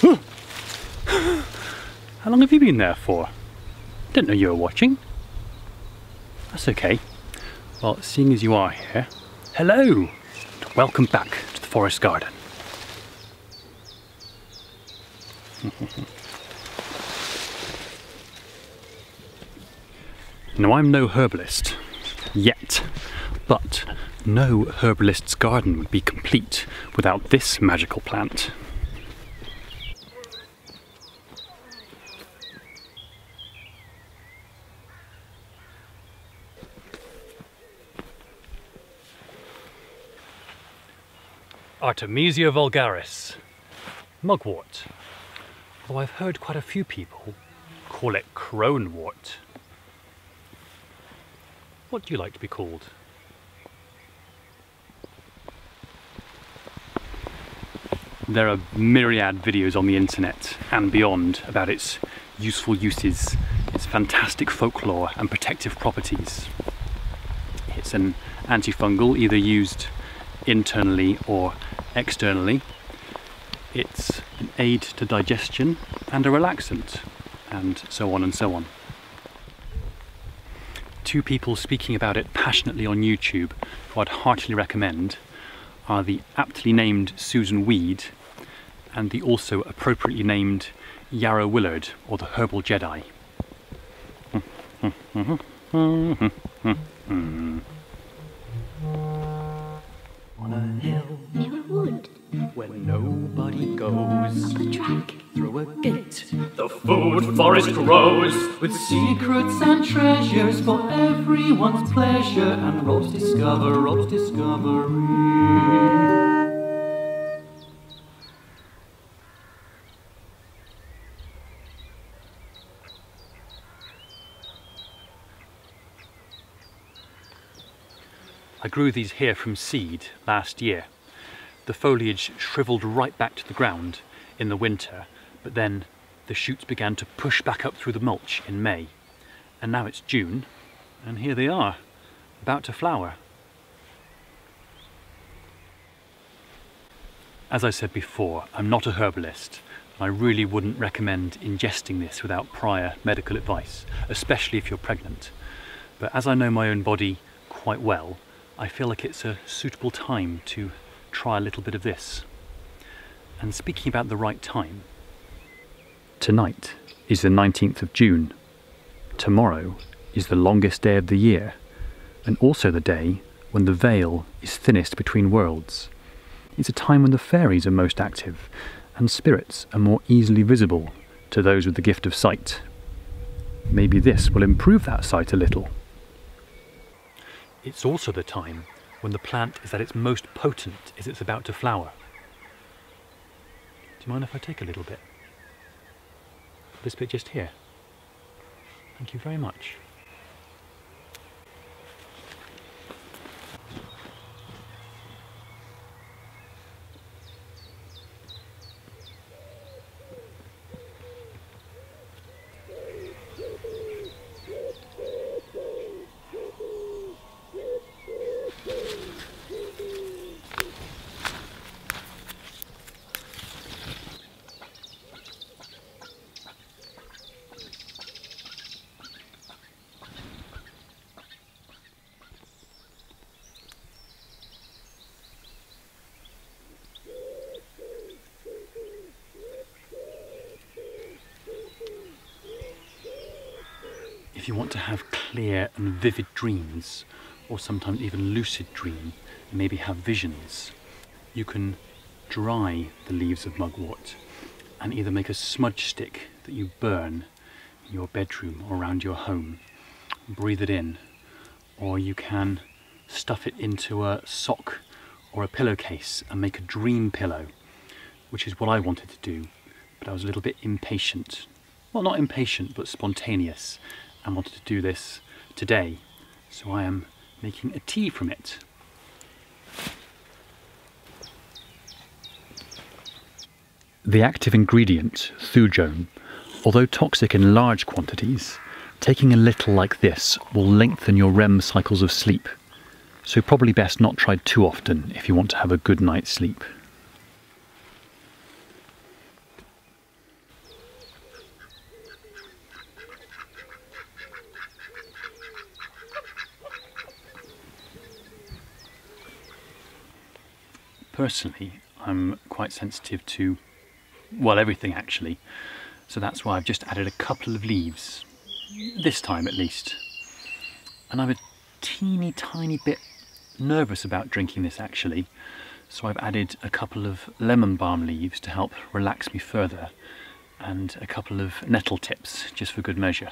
How long have you been there for? Didn't know you were watching. That's okay. Well, seeing as you are here, hello! And welcome back to the forest garden. Now, I'm no herbalist yet, but no herbalist's garden would be complete without this magical plant. Artemisia vulgaris, mugwort, although I've heard quite a few people call it cronewort. What do you like to be called? There are myriad videos on the internet and beyond about its useful uses, its fantastic folklore and protective properties. It's an antifungal, either used internally or externally. It's an aid to digestion and a relaxant, and so on and so on. Two people speaking about it passionately on YouTube, who I'd heartily recommend, are the aptly named Susan Weed and the also appropriately named Yarrow Willard, or the Herbal Jedi. On a hill near a wood, where nobody goes, up a track, through a gate, the food forest grows, with secrets and treasures for everyone's pleasure, and Rob's discovery. I grew these here from seed last year. The foliage shriveled right back to the ground in the winter, but then the shoots began to push back up through the mulch in May. And now it's June, and here they are, about to flower. As I said before, I'm not a herbalist. I really wouldn't recommend ingesting this without prior medical advice, especially if you're pregnant. But as I know my own body quite well, I feel like it's a suitable time to try a little bit of this. And speaking about the right time, tonight is the 19th of June. Tomorrow is the longest day of the year, and also the day when the veil is thinnest between worlds. It's a time when the fairies are most active, and spirits are more easily visible to those with the gift of sight. Maybe this will improve that sight a little. It's also the time when the plant is at its most potent as it's about to flower. Do you mind if I take a little bit? This bit just here. Thank you very much. If you want to have clear and vivid dreams, or sometimes even lucid dream, and maybe have visions, you can dry the leaves of mugwort and either make a smudge stick that you burn in your bedroom or around your home, breathe it in, or you can stuff it into a sock or a pillowcase and make a dream pillow, which is what I wanted to do, but I was a little bit impatient. Well, not impatient, but spontaneous, and wanted to do this today. So I am making a tea from it. The active ingredient, thujone, although toxic in large quantities, taking a little like this will lengthen your REM cycles of sleep. So probably best not tried too often if you want to have a good night's sleep. Personally, I'm quite sensitive to, well, everything actually, so that's why I've just added a couple of leaves, this time at least. And I'm a teeny tiny bit nervous about drinking this actually, so I've added a couple of lemon balm leaves to help relax me further, and a couple of nettle tips just for good measure.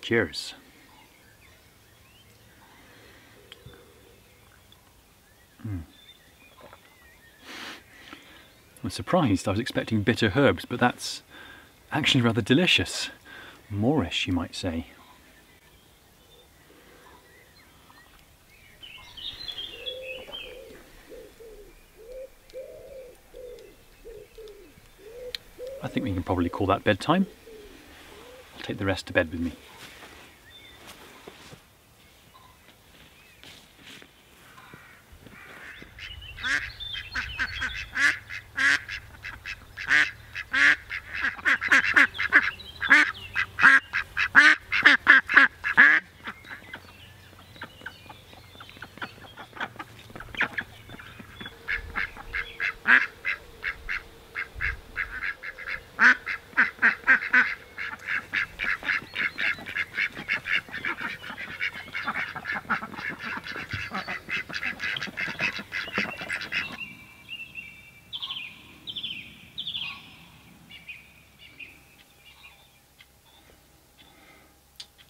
Cheers. I'm surprised. I was expecting bitter herbs, but that's actually rather delicious. Moorish, you might say. I think we can probably call that bedtime. I'll take the rest to bed with me.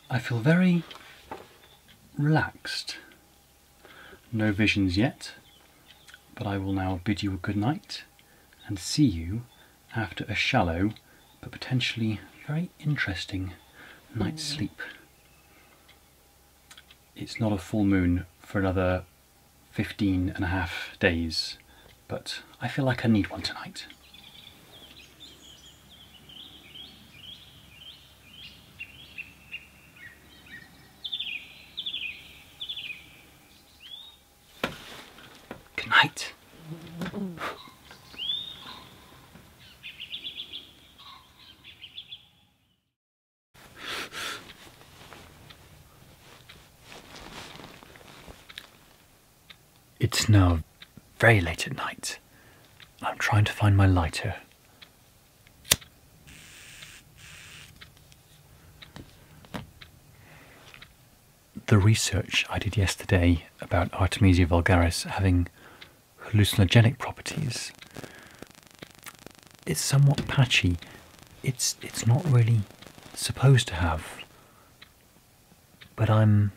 I feel very relaxed. No visions yet, but I will now bid you a good night and see you after a shallow but potentially very interesting night's sleep. It's not a full moon for another 15.5 days, but I feel like I need one tonight. Good night. It's now very late at night. I'm trying to find my lighter. The research I did yesterday about Artemisia vulgaris having hallucinogenic properties, it's somewhat patchy. It's not really supposed to have, but I'm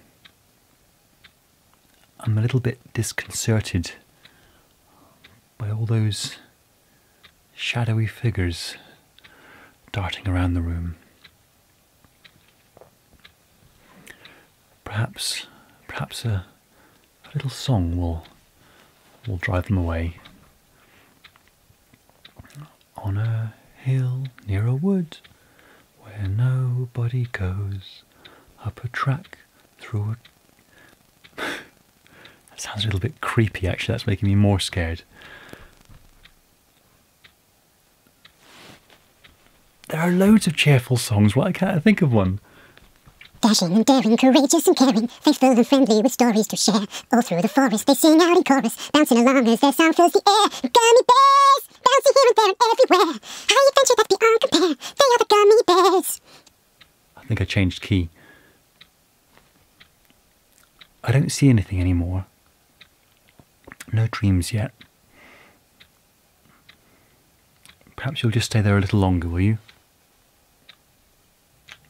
a little bit disconcerted by all those shadowy figures darting around the room. Perhaps a little song will drive them away. On a hill near a wood where nobody goes, up a track through a... That sounds a little bit creepy actually, that's making me more scared. There are loads of cheerful songs, why can't I think of one? Dashing and daring, courageous and caring, faithful and friendly with stories to share. All through the forest they sing out in chorus, bouncing along as their sound fills the air. Gummy bears, bouncing here and there and everywhere. High adventure that's beyond compare, they are the gummy bears. I think I changed key. I don't see anything anymore. No dreams yet. Perhaps you'll just stay there a little longer, will you?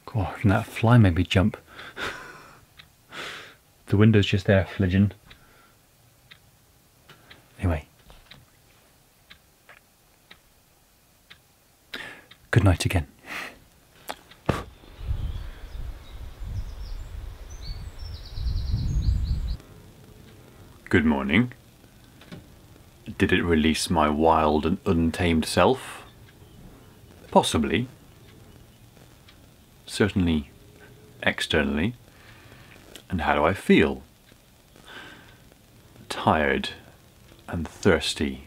God, and that fly made me jump. The window's just there, fledging. Anyway. Good night again. Good morning. Did it release my wild and untamed self? Possibly. Certainly externally. And how do I feel? Tired and thirsty,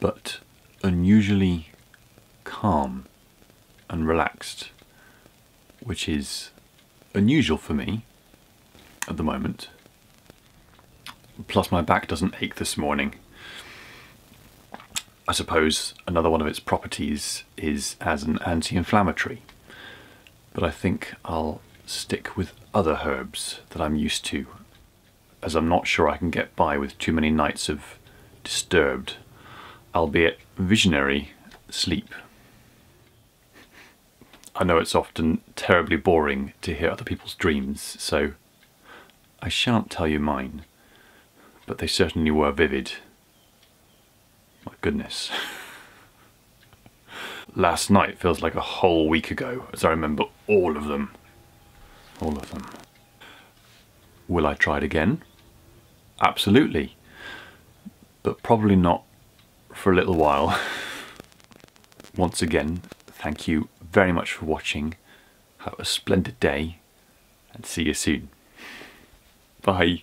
but unusually calm and relaxed, which is unusual for me at the moment. Plus my back doesn't ache this morning. I suppose another one of its properties is as an anti-inflammatory, but I think I'll stick with other herbs that I'm used to, as I'm not sure I can get by with too many nights of disturbed, albeit visionary, sleep. I know it's often terribly boring to hear other people's dreams, so I shan't tell you mine, but they certainly were vivid. My goodness. Last night feels like a whole week ago, as I remember all of them. All of them. Will I try it again? Absolutely. But probably not for a little while. Once again, thank you very much for watching. Have a splendid day, and see you soon. Bye.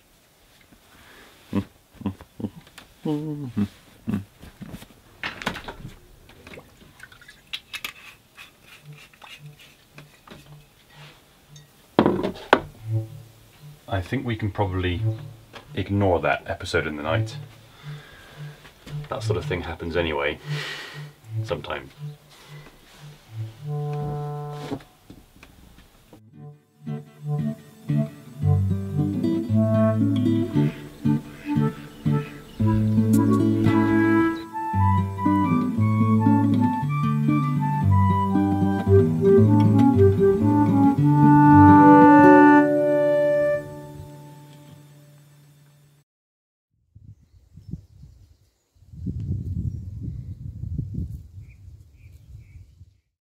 I think we can probably ignore that episode in the night. That sort of thing happens anyway, sometimes.